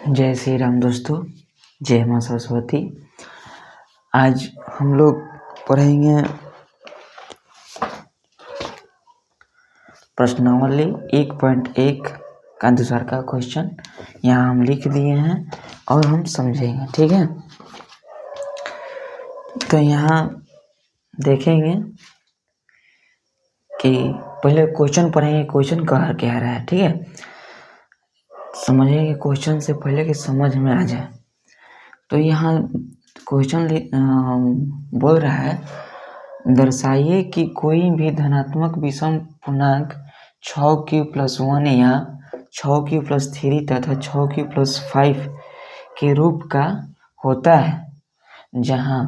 जय श्री राम दोस्तों, जय माँ सरस्वती। आज हम लोग पढ़ेंगे प्रश्नावली 1.1 का अनुसार का क्वेश्चन। यहाँ हम लिख दिए हैं और हम समझेंगे, ठीक है। तो यहाँ देखेंगे कि पहले क्वेश्चन पढ़ेंगे, क्वेश्चन कह क्या रहा है, ठीक है। समझेंगे क्वेश्चन से पहले कि समझ में आ जाए। तो यहाँ क्वेश्चन बोल रहा है, दर्शाइए कि कोई भी धनात्मक विषम पूर्णांक 6q+1 या 6q+3 तथा 6q+5 के रूप का होता है जहाँ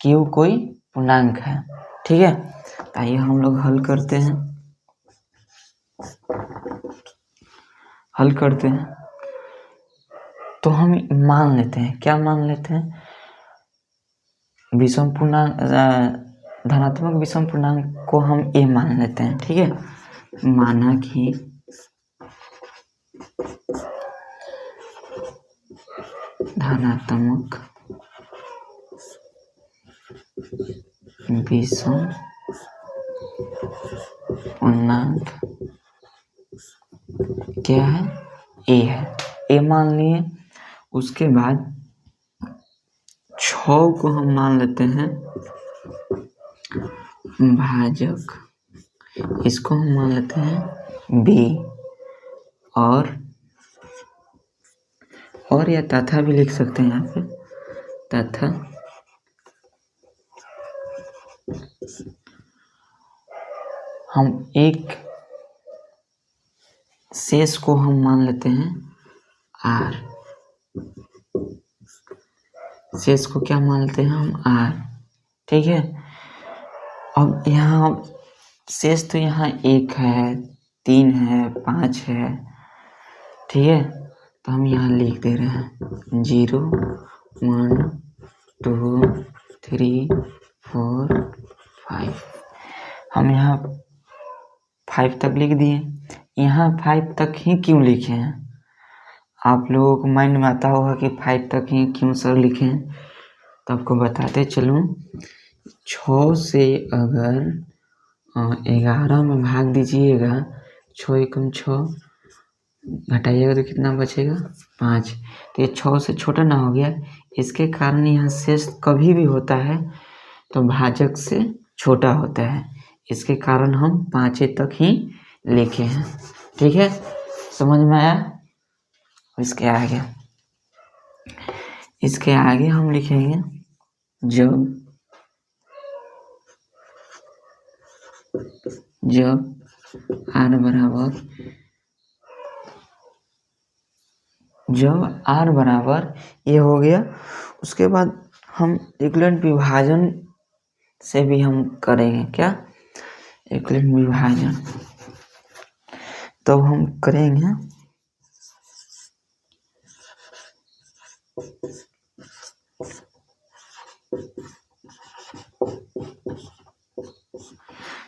q कोई पूर्णांक है, ठीक है। आइए हम लोग हल करते हैं। तो हम मान लेते हैं, क्या मान लेते हैं, विषम पूर्णांक धनात्मक विषम पूर्णांक को हम a मान लेते हैं, ठीक है। माना कि धनात्मक विषम पूर्णांक क्या है, a है। a मान लिए, उसके बाद 6 को हम मान लेते हैं भाजक, इसको हम मान लेते हैं b, और या तथा भी लिख सकते हैं यहाँ पे, तथा हम एक शेष को हम मान लेते हैं r, शेष को क्या मान लेते हैं हम r, ठीक है। अब यहाँ शेष तो यहाँ 1 है, 3 है, 5 है, ठीक है। तो हम यहाँ लिख दे रहे हैं 0 1 2 3 4 5। हम यहाँ 5 तक लिख दिए। यहाँ 5 तक ही क्यों लिखे हैं, आप लोगों को माइंड में आता होगा कि 5 तक ही क्यों सर लिखे हैं। तो आपको बताते चलूँ, 6 से अगर 11 में भाग दीजिएगा, 6 एकम 6 घटाइएगा तो कितना बचेगा 5। तो ये 6 से छोटा ना हो गया, इसके कारण यहाँ शेष कभी भी होता है तो भाजक से छोटा होता है, इसके कारण हम 5 तक ही लिखे हैं, ठीक है। समझ में आया। इसके आगे हम लिखेंगे जब r बराबर ये हो गया। उसके बाद हम इक्विवेलेंट विभाजन से भी हम करेंगे, क्या, इक्विवेलेंट विभाजन। तो हम करेंगे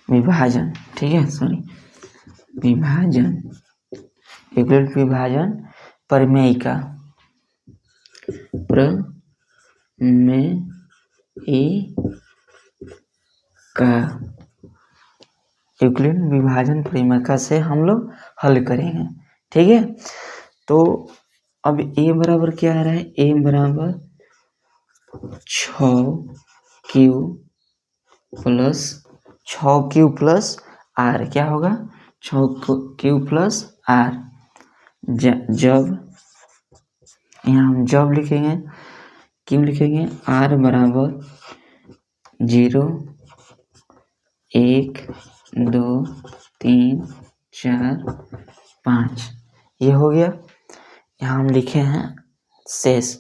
विभाजन, ठीक है, सॉरी, विभाजन, इक्विवेलेंट विभाजन प्रमेयिका इक्विवेलेंट विभाजन प्रमेयिका से हम लोग हल करेंगे, ठीक है। तो अब a बराबर क्या आ रहा है, a बराबर 6q+ r, क्या होगा 6q+r। जब यहाँ हम जब लिखेंगे, क्यों लिखेंगे, r बराबर 0 1 2 3 4 5, ये हो गया। यहाँ हम लिखे हैं शेष,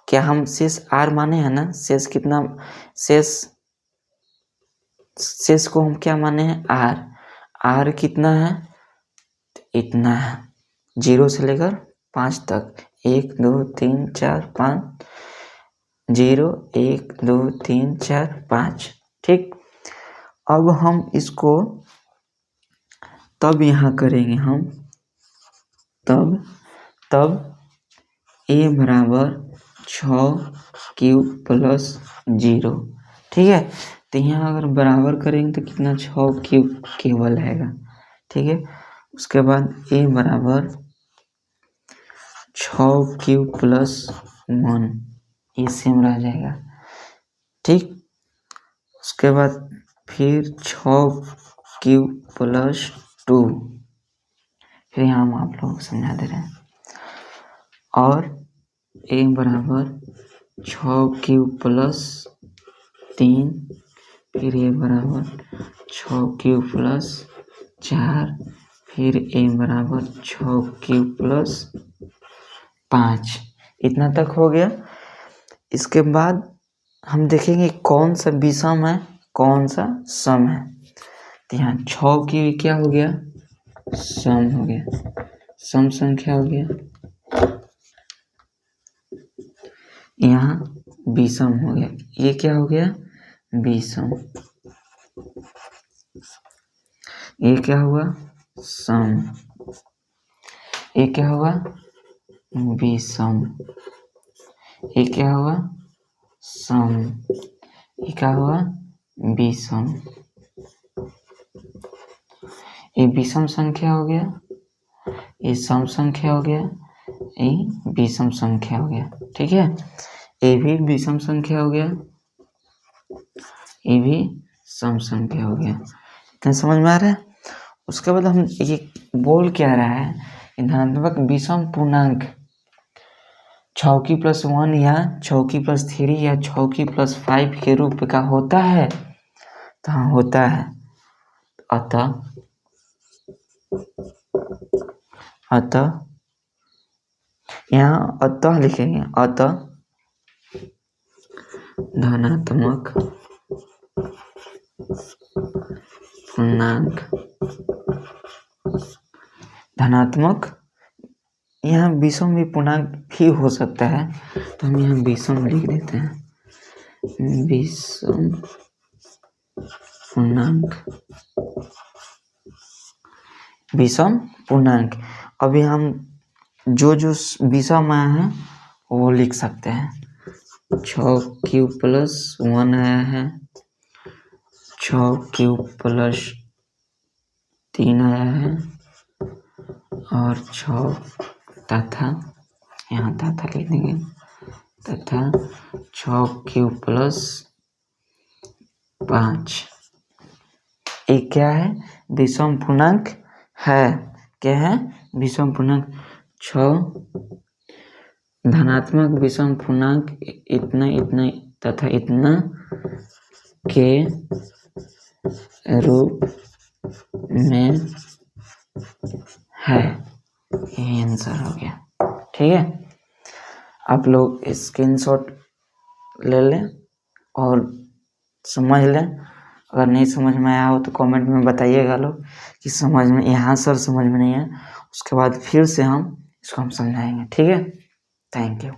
क्या हम शेष r माने हैं ना, शेष कितना, शेष को हम क्या माने हैं r कितना है, इतना है, 0 से लेकर 5 तक, 1 2 3 4 5, 0 1 2 3 4 5, ठीक। अब हम इसको तब यहाँ करेंगे, हम तब a बराबर 6 क्यूब + 0। ठीक है, तो यहाँ अगर बराबर करेंगे तो कितना 6 क्यूब केवल आएगा। ठीक है, उसके बाद a बराबर 6 क्यूब + 1, ये सेम रह जाएगा। ठीक, उसके बाद फिर 6 क्यूब + 2, फिर यहाँ हम आप लोगों को समझा दे रहे हैं। और a बराबर 6 क्यूब + 3, फिर a बराबर 6 क्यूब + 4, फिर a बराबर 6 क्यूब + 5। इतना तक हो गया। इसके बाद हम देखेंगे कौन सा विषम है, कौन सा सम है। तो यहाँ 6 की क्या हो गया, सम हो गया, सम संख्या हो गया। यहाँ विषम हो गया, ये क्या हो गया, विषम। ये क्या हुआ, सम। ये क्या हुआ, विषम। ये क्या हुआ, सम। ये क्या हुआ, विषम। ये विषम संख्या हो गया, ये सम संख्या हो गया, ये विषम संख्या हो गया। ठीक है, ये भी विषम संख्या हो गया, ये भी सम संख्या हो गया। इतना समझ में आ रहा है। उसके बाद हम ये बोल क्या रहा है, धनात्मक विषम पूर्णांक 6 + 1 या 6 + 3 या 6 + 5 के रूप का होता है। तो हाँ, होता है। अतः यहाँ अतः लिखेंगे, अतः धनात्मक पूर्णांक, धनात्मक, यहाँ विषम भी पूर्णांक भी हो सकता है, तो हम यहाँ विषम लिख देते हैं, विषम पूर्णांक, विषम पूर्णांक। अभी हम जो विषम आया है वो लिख सकते हैं। 6 क्यूब + 1 आया है, 6 क्यूब + 3 आया है, और 6 तथा, यहाँ तथा लिख देंगे, तथा 6 क्यूब + 5। ये क्या है, विषम पूर्णांक है। क्या है, विषम पूर्णांक। 6 धनात्मक विषम पूर्णांक इतना इतना तथा इतना के रूप में है। ये आंसर हो गया। ठीक है, आप लोग स्क्रीनशॉट ले लें और समझ लें। अगर नहीं समझ में आया हो तो कमेंट में बताइएगा लोग कि समझ में, यहाँ सर समझ में नहीं है। उसके बाद फिर से हम इसको समझाएंगे। ठीक है, थैंक यू।